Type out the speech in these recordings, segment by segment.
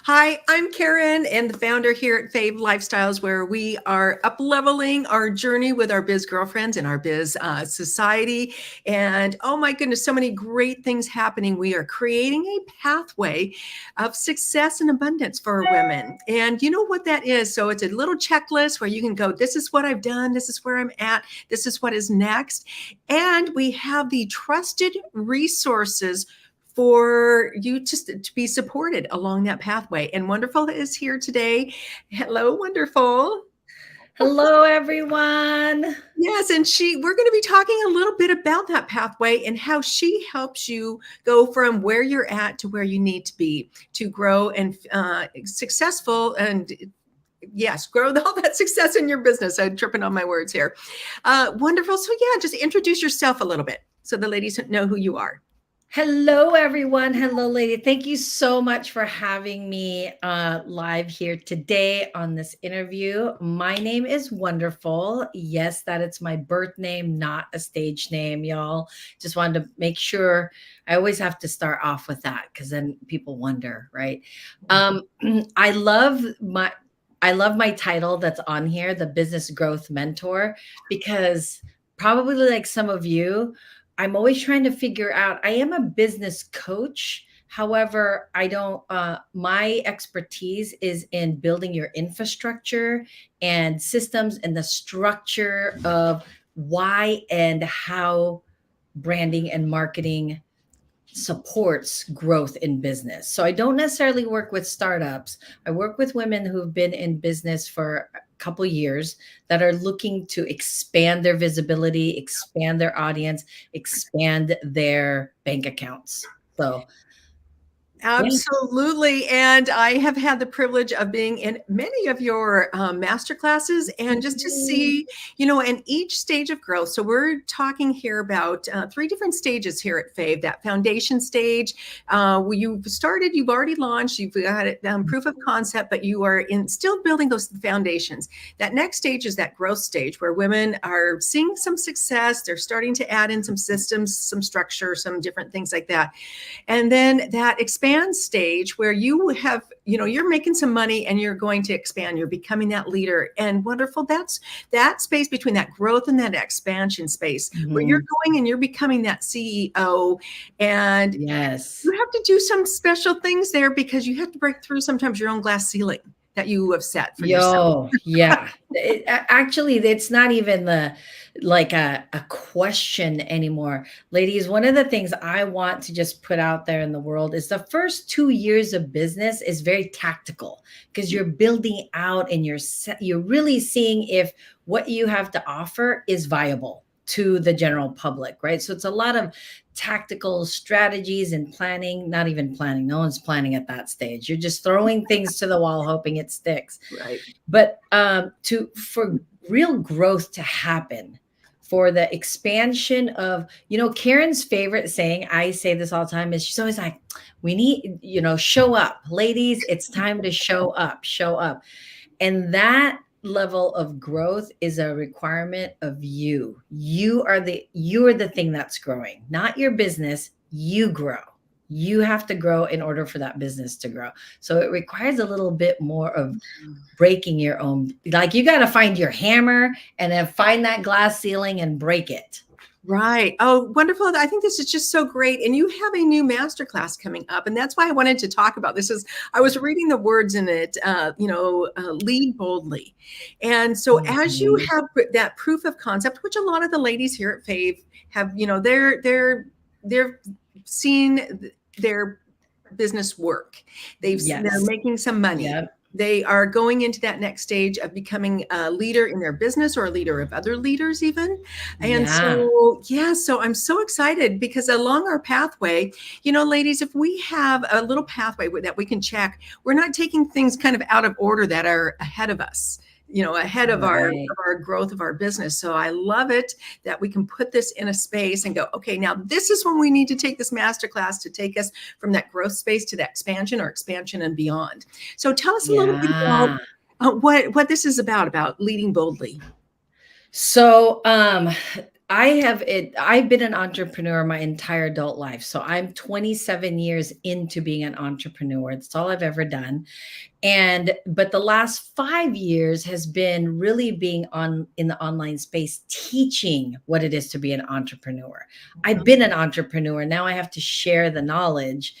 Hi, I'm Karen and the founder here at Fave Lifestyles, where we are up-leveling our journey with our biz girlfriends and our biz society. And oh my goodness, so many great things happening. We are creating a pathway of success and abundance for women. And you know what that is? So it's a little checklist where you can go, this is what I've done, this is where I'm at, this is what is next. And we have the trusted resources for you to be supported along that pathway. And Wonderful is here today. Hello, Wonderful. Hello, everyone. Yes, and we're going to be talking a little bit about that pathway and how she helps you go from where you're at to where you need to be to grow and successful and yes, grow all that success in your business. I'm tripping on my words here. Wonderful. So yeah, just introduce yourself a little bit so the ladies know who you are. Hello, everyone. Hello, lady. Thank you so much for having me live here today on this interview. My name is Wonderful. Yes, that it's my birth name, not a stage name, y'all. Just wanted to make sure. I always have to start off with that because then people wonder, right? I love my title that's on here, the Business Growth Mentor, because probably like some of you, I'm always trying to figure out, I am a business coach. However, I don't, my expertise is in building your infrastructure and systems and the structure of why and how branding and marketing supports growth in business. So I don't necessarily work with startups. I work with women who've been in business for a couple years that are looking to expand their visibility, expand their audience, expand their bank accounts. So Absolutely. And I have had the privilege of being in many of your master classes and just to see, in each stage of growth. So we're talking here about 3 different stages here at Fave. That foundation stage, you've already launched, you've got it, proof of concept, but you are still building those foundations. That next stage is that growth stage where women are seeing some success. They're starting to add in some systems, some structure, some different things like that. And then that expand stage where you have, you're making some money and you're going to expand. You're becoming that leader. And Wonderful, that's that space between that growth and that expansion space where you're going and you're becoming that CEO. And yes, you have to do some special things there because you have to break through sometimes your own glass ceiling that you have set for yourself. Yeah. Actually, it's not even a question anymore. Ladies, one of the things I want to just put out there in the world is the first 2 years of business is very tactical because you're building out and you're really seeing if what you have to offer is viable to the general public, right? So it's a lot of tactical strategies and planning, not even planning. No one's planning at that stage. You're just throwing things to the wall, hoping it sticks. Right. But for real growth to happen, for the expansion of, Karen's favorite saying, I say this all the time, is she's always like, we need, show up. Ladies, it's time to show up, show up. And that level of growth is a requirement of you. You are the thing that's growing, not your business. You grow. You have to grow in order for that business to grow. So it requires a little bit more of breaking your own, like you got to find your hammer and then find that glass ceiling and break it. Right. Oh, Wonderful. I think this is just so great. And you have a new masterclass coming up. And that's why I wanted to talk about this. I was reading the words in it, lead boldly. And so as you have that proof of concept, which a lot of the ladies here at Fave have, they're seen their business work. They're making some money. Yep. They are going into that next stage of becoming a leader in their business or a leader of other leaders even. And so I'm so excited because along our pathway, ladies, if we have a little pathway that we can check, we're not taking things kind of out of order that are ahead of us. Ahead of our growth of our business. So I love it that we can put this in a space and go, okay, now this is when we need to take this masterclass to take us from that growth space to that expansion or expansion and beyond. So tell us a little bit about what this is about leading boldly. So I've been an entrepreneur my entire adult life. So I'm 27 years into being an entrepreneur. That's all I've ever done. But the last 5 years has been really being on in the online space, teaching what it is to be an entrepreneur. I've been an entrepreneur. Now I have to share the knowledge.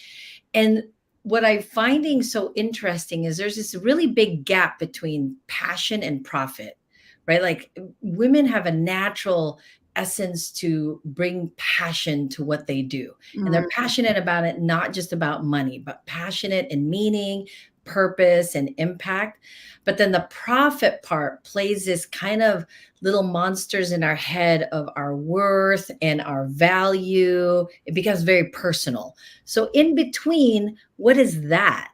And what I'm finding so interesting is there's this really big gap between passion and profit, right? Like women have a natural essence to bring passion to what they do. And they're passionate about it, not just about money, but passionate and meaning, purpose, and impact. But then the profit part plays this kind of little monsters in our head of our worth and our value. It becomes very personal. So in between, what is that?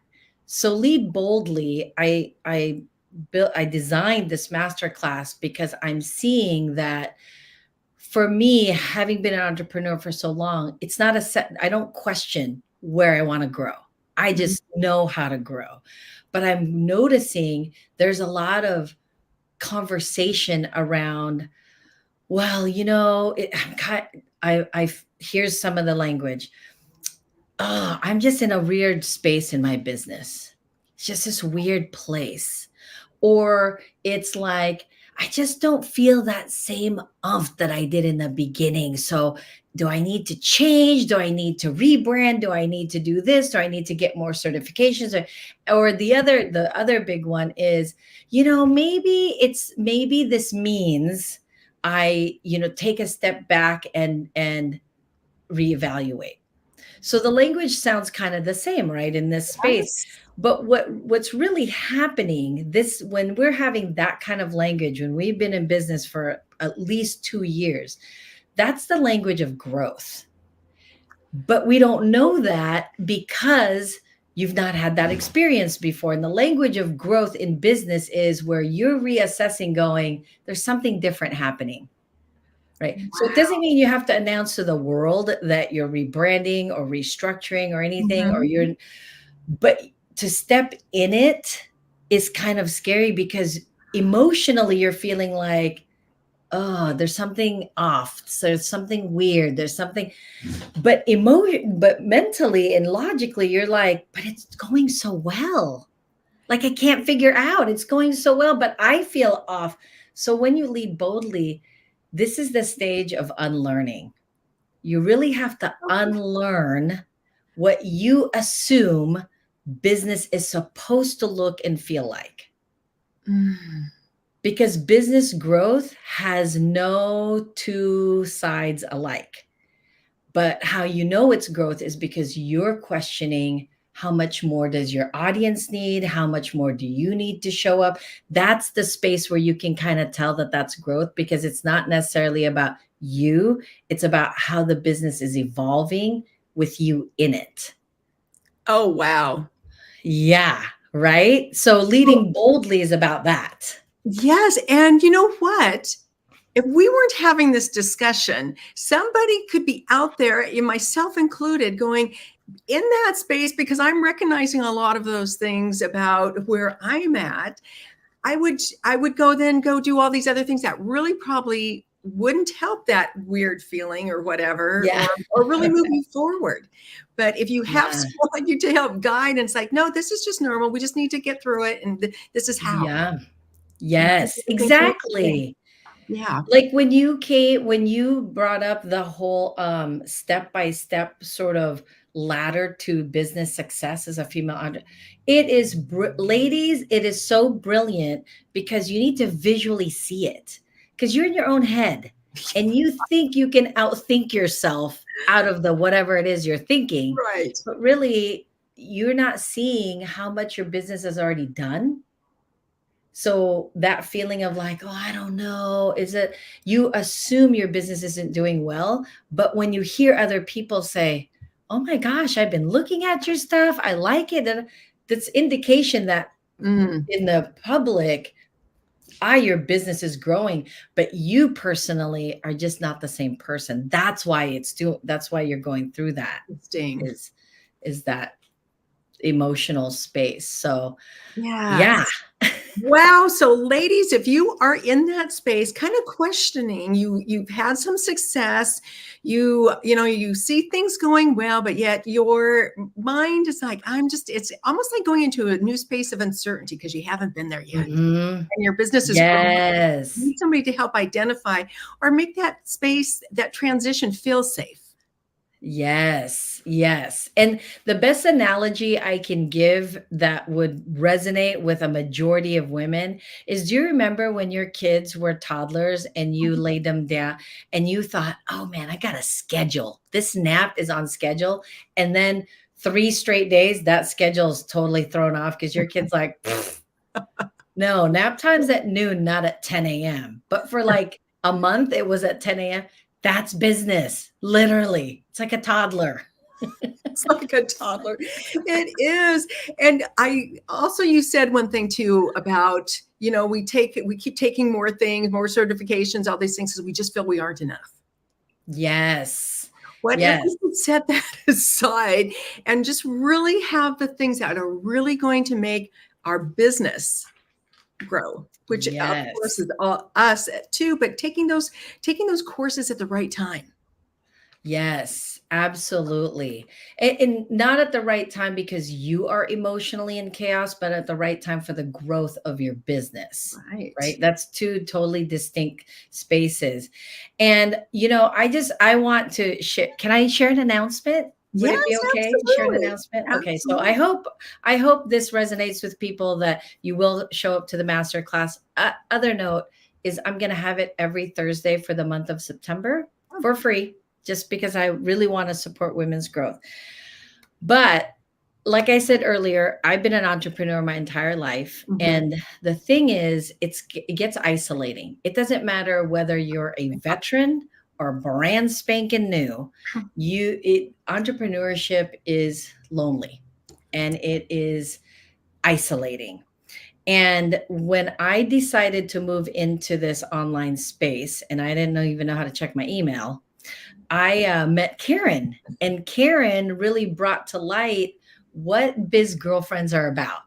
So Lead Boldly, I designed this masterclass because I'm seeing that for me, having been an entrepreneur for so long, it's not a set, I don't question where I want to grow. I just know how to grow. But I'm noticing there's a lot of conversation around, well, here's some of the language. Oh, I'm just in a weird space in my business. It's just this weird place. Or it's like, I just don't feel that same umph that I did in the beginning. So do I need to change? Do I need to rebrand? Do I need to do this? Do I need to get more certifications? Or the other big one is, maybe this means I, take a step back and reevaluate. So the language sounds kind of the same, right, in this space. Yes. But what's really happening, this when we're having that kind of language, when we've been in business for at least 2 years, that's the language of growth. But we don't know that because you've not had that experience before. And the language of growth in business is where you're reassessing, going, there's something different happening. Right. Wow. So it doesn't mean you have to announce to the world that you're rebranding or restructuring or anything, but to step in it is kind of scary because emotionally you're feeling like, oh, there's something off. So there's something weird. There's something, but mentally and logically, you're like, but it's going so well. Like I can't figure out, it's going so well, but I feel off. So when you lead boldly, this is the stage of unlearning. You really have to unlearn what you assume business is supposed to look and feel like. Because business growth has no two sides alike. But how you know it's growth is because you're questioning, how much more does your audience need? How much more do you need to show up? That's the space where you can kind of tell that that's growth, because it's not necessarily about you. It's about how the business is evolving with you in it. Oh, wow. Yeah. Right. So leading boldly is about that. Yes. And you know what? If we weren't having this discussion, somebody could be out there, myself included, going in that space, because I'm recognizing a lot of those things about where I'm at. I would go do all these other things that really probably wouldn't help that weird feeling or whatever, Yeah. or really move you forward. But if you have someone like you to help guide, and it's like, no, this is just normal. We just need to get through it. And this is how. Yeah. Yes, exactly. Yeah. Like when you brought up the whole step-by-step sort of ladder to business success as a female entrepreneur, it is ladies, it is so brilliant because you need to visually see it, because you're in your own head and you think you can outthink yourself out of the whatever it is you're thinking. Right. But really, you're not seeing how much your business has already done. So that feeling of like, oh, I don't know, is it, you assume your business isn't doing well. But when you hear other people say, oh my gosh, I've been looking at your stuff, I like it, and that's indication that in the public, your business is growing, but you personally are just not the same person. That's why that's why you're going through that, is that emotional space. So yeah. Wow. So ladies, if you are in that space, kind of questioning, you've had some success, you see things going well, but yet your mind is like, it's almost like going into a new space of uncertainty because you haven't been there yet. Mhm. And your business is growing. You Yes. need somebody to help identify or make that space, that transition feel safe. Yes, yes. And the best analogy I can give that would resonate with a majority of women is, do you remember when your kids were toddlers and you laid them down and you thought, oh man, I got a schedule. This nap is on schedule. And then 3 straight days, that schedule is totally thrown off because your kid's like, "Pfft, no, nap time's at noon, not at 10 a.m." But for like a month, it was at 10 a.m. That's business, literally. It's like a toddler. It's like a toddler. It is. And you said one thing too about, we keep taking more things, more certifications, all these things, because we just feel we aren't enough. Yes. What if Yes. we could set that aside and just really have the things that are really going to make our business grow, which of course Yes. is all us too, but taking those courses at the right time. Yes, absolutely. And not at the right time because you are emotionally in chaos, but at the right time for the growth of your business, Right. right? That's two totally distinct spaces. And, I want to share. Can I share an announcement? Would it be Yes, okay to share an absolutely. announcement? Okay, so I Absolutely. hope I hope this resonates with people that you will show up to the master class. Other note is I'm going to have it every Thursday for the month of September for free, just because I really want to support women's growth. But like I said earlier, I've been an entrepreneur my entire life. Mhm. And the thing is, it gets isolating. It doesn't matter whether you're a veteran or brand spanking new. Entrepreneurship is lonely and it is isolating. And when I decided to move into this online space, and I didn't even know how to check my email, I met Karen, and Karen really brought to light what biz girlfriends are about.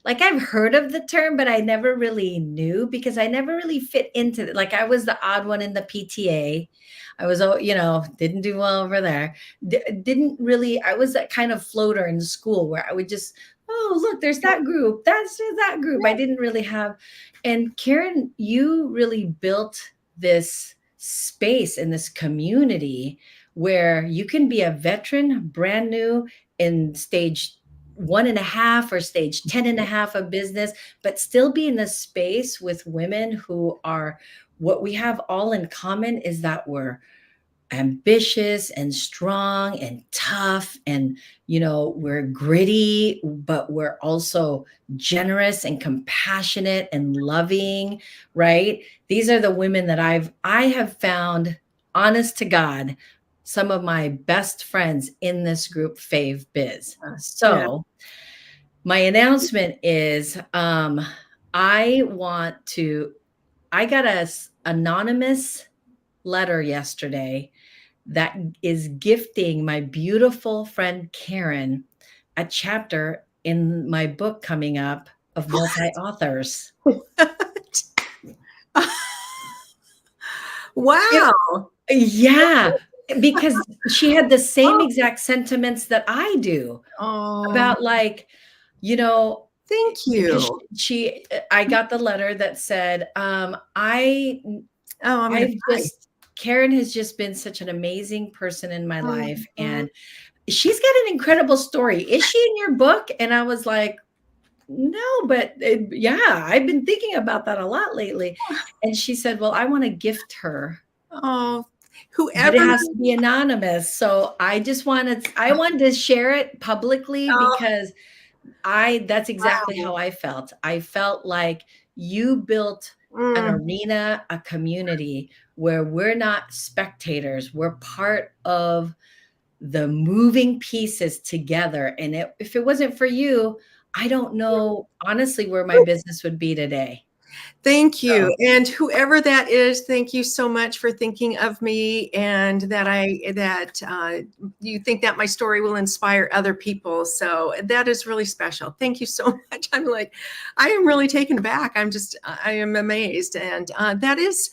Like, I've heard of the term, but I never really knew because I never really fit into it. Like, I was the odd one in the PTA. I was, didn't do well over there. Didn't really, I was that kind of floater in school where I would just, oh, look, there's that group. That's that group. I didn't really have. And Karen, you really built this space in this community where you can be a veteran, brand new in stage 1.5 or stage 10.5 of business, but still be in a space with women who are, what we have all in common is that we're ambitious and strong and tough, and we're gritty, but we're also generous and compassionate and loving, right? These are the women that I have found, honest to God, some of my best friends in this group, Fave Biz. Yeah. So my announcement is, I want to I got a anonymous letter yesterday that is gifting my beautiful friend Karen a chapter in my book coming up of multi-authors. What? It, Wow. yeah, because she had the same Oh, exact sentiments that I do oh, about, like, you know, thank because you. I got the letter that said, Oh, I'm gonna I've cry. just Karen has just been such an amazing person in my life, Mhm. and she's got an incredible story. Is she in your book? And I was like, no, but yeah, I've been thinking about that a lot lately. And she said, well, I want to gift her, Oh, but it whoever. has to be anonymous. So I wanted to share it publicly Oh, because that's exactly wow. how I felt. I felt like you built an Mm. arena, a community where we're not spectators, we're part of the moving pieces together. And if it wasn't for you, I don't know honestly where my business would be today. Thank So, you. And whoever that is, thank you so much for thinking of me, and that you think that my story will inspire other people. So that is really special. Thank you so much. I am really taken aback. I am amazed. And that is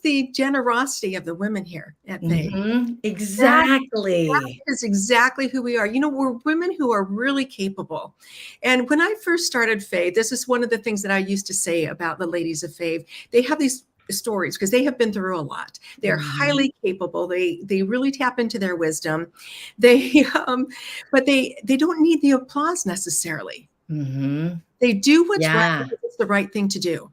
the generosity of the women here at Fave. That exactly. is exactly who we are. We're women who are really capable. And when I first started Fave, this is one of the things that I used to say about the ladies of Fave. They have these stories because they have been through a lot. They are Mhm. highly capable. They really tap into their wisdom. They but they don't need the applause necessarily. Mhm. They do what's right Yeah. because it's the right thing to do.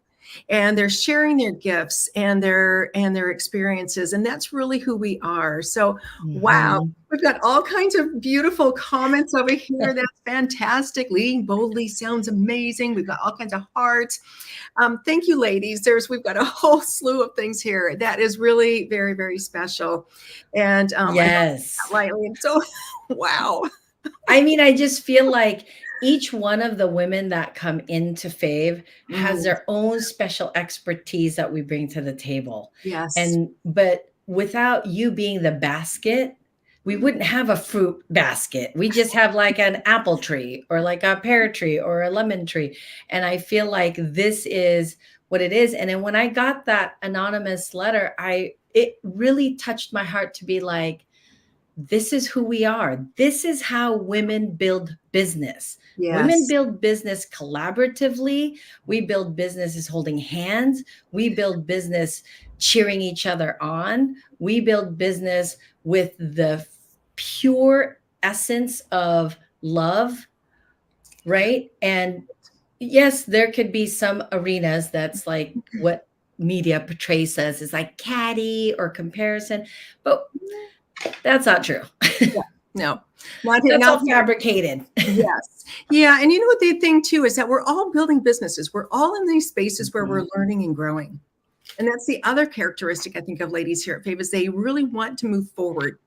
And they're sharing their gifts and their experiences. And that's really who we are. So, wow. Mhm. We've got all kinds of beautiful comments over here. That's fantastic. Leading boldly sounds amazing. We've got all kinds of hearts. Thank you, ladies. We've got a whole slew of things here. That is really very, very special. And I don't take that Yes. lightly. And so, wow. I mean, I just feel like each one of the women that come into Fave has Mm, their own special expertise that we bring to the table. yes. But without you being the basket, we wouldn't have a fruit basket. We just have like an apple tree or like a pear tree or a lemon tree. And I feel like this is what it is. And then when I got that anonymous letter, it really touched my heart to be like, this is who we are. This is how women build business. Women Yes. build business collaboratively. We build businesses holding hands. We build business cheering each other on. We build business with the pure essence of love, right? And yes, there could be some arenas that's like what media portrays us is like catty or comparison, but that's not true. Yeah. No, not, That's not all here. fabricated. Yes. Yeah. And you know what the thing too is that we're all building businesses. We're all in these spaces where we're Mhm. learning and growing. And that's the other characteristic I think of ladies here at Fave is they really want to move forward,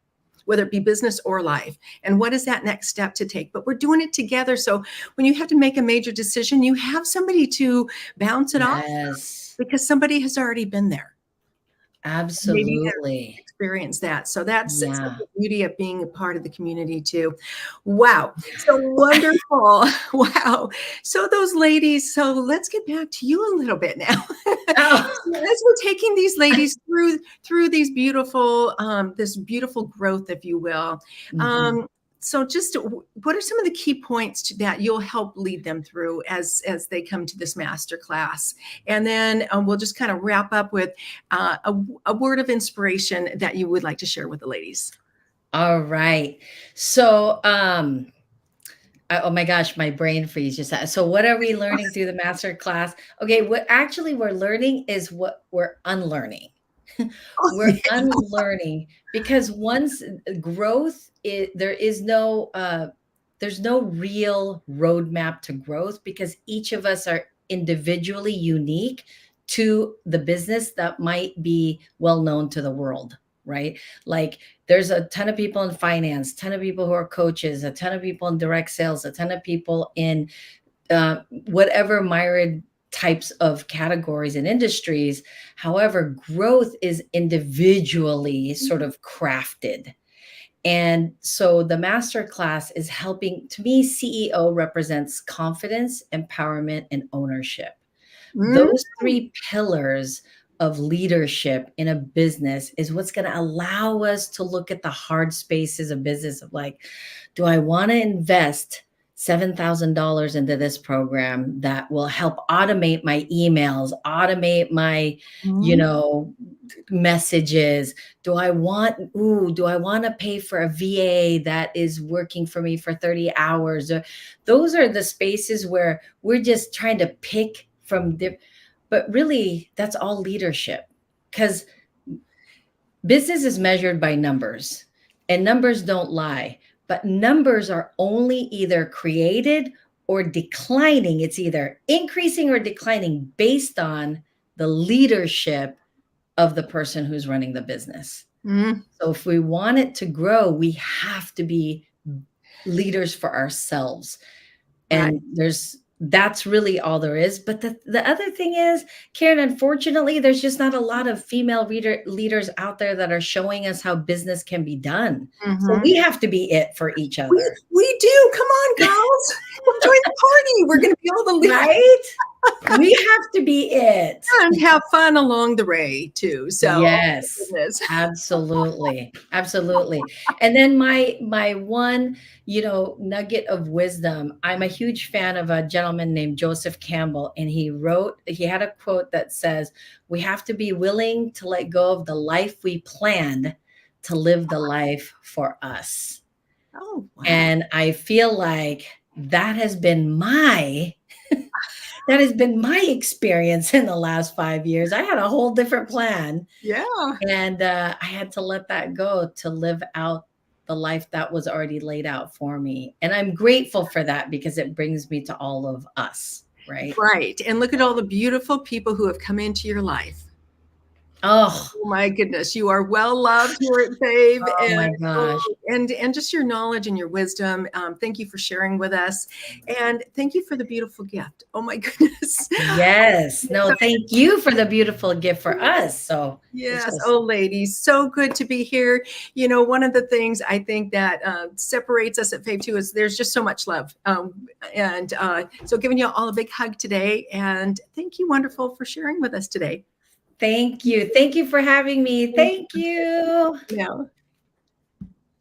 whether it be business or life. And what is that next step to take? But we're doing it together. So when you have to make a major decision, you have somebody to bounce it off Yes, because somebody has already been there. Maybe absolutely. experience that. So that's Yeah. the beauty of being a part of the community too. Wow. So wonderful. Wow. So those ladies, so let's get back to you a little bit now. Oh. So as we're taking these ladies through these beautiful this beautiful growth, if you will. Mhm. Um, so just what are some of the key points that you'll help lead them through as they come to this master class? And then we'll just kind of wrap up with a word of inspiration that you would like to share with the ladies. All right. So, oh my gosh, my brain freeze just so what are we learning through the master class? Okay, what actually we're learning is what we're unlearning. We're unlearning because once growth is there's no real roadmap to growth because each of us are individually unique to the business that might be well known to the world, right? Like there's a ton of people in finance, ton of people who are coaches, a ton of people in direct sales, a ton of people in whatever myriad types of categories and industries. However, growth is individually sort of crafted. And so the master class is helping, to me, CEO represents confidence, empowerment, and ownership. Mm, Those three pillars of leadership in a business is what's going to allow us to look at the hard spaces of business of like, do I want to invest $7,000 into this program that will help automate my emails, automate my, you mm, know, messages? Do I want to pay for a VA that is working for me for 30 hours? Those are the spaces where we're just trying to pick from but really that's all leadership because business is measured by numbers and numbers don't lie, but numbers are only either created or declining. It's either increasing or declining based on the leadership of the person who's running the business. mm, So if we want it to grow, we have to be leaders for ourselves. right. And that's really all there is. But the other thing is, Karen, unfortunately, there's just not a lot of female leaders out there that are showing us how business can be done. So Mhm. we have to be it for each other. We do. Come on, girls. Join the party. We're going to be all the leaders. Right? We have to be it. And have fun along the way too. So, oh my Yes, goodness. absolutely. Absolutely. And then my one, nugget of wisdom, I'm a huge fan of a gentleman named Joseph Campbell, and he had a quote that says, "We have to be willing to let go of the life we planned to live the life for us." Oh, wow. And I feel like that has been my experience in the last 5 years. I had a whole different plan, Yeah. and I had to let that go to live out the life that was already laid out for me. And I'm grateful for that because it brings me to all of us, right? Right. And look at all the beautiful people who have come into your life. Oh, Oh my goodness, you are well loved here at Fave, oh my gosh. and just your knowledge and your wisdom. Thank you for sharing with us, and thank you for the beautiful gift. Oh my goodness. Yes. No, thank you for the beautiful gift for us. So it's Yes. just, Oh, ladies, so good to be here. One of the things I think that separates us at Fave too is there's just so much love. And so giving you all a big hug today, and thank you, Wonderful, for sharing with us today. thank you. Thank you for having me. Thank you. Yeah.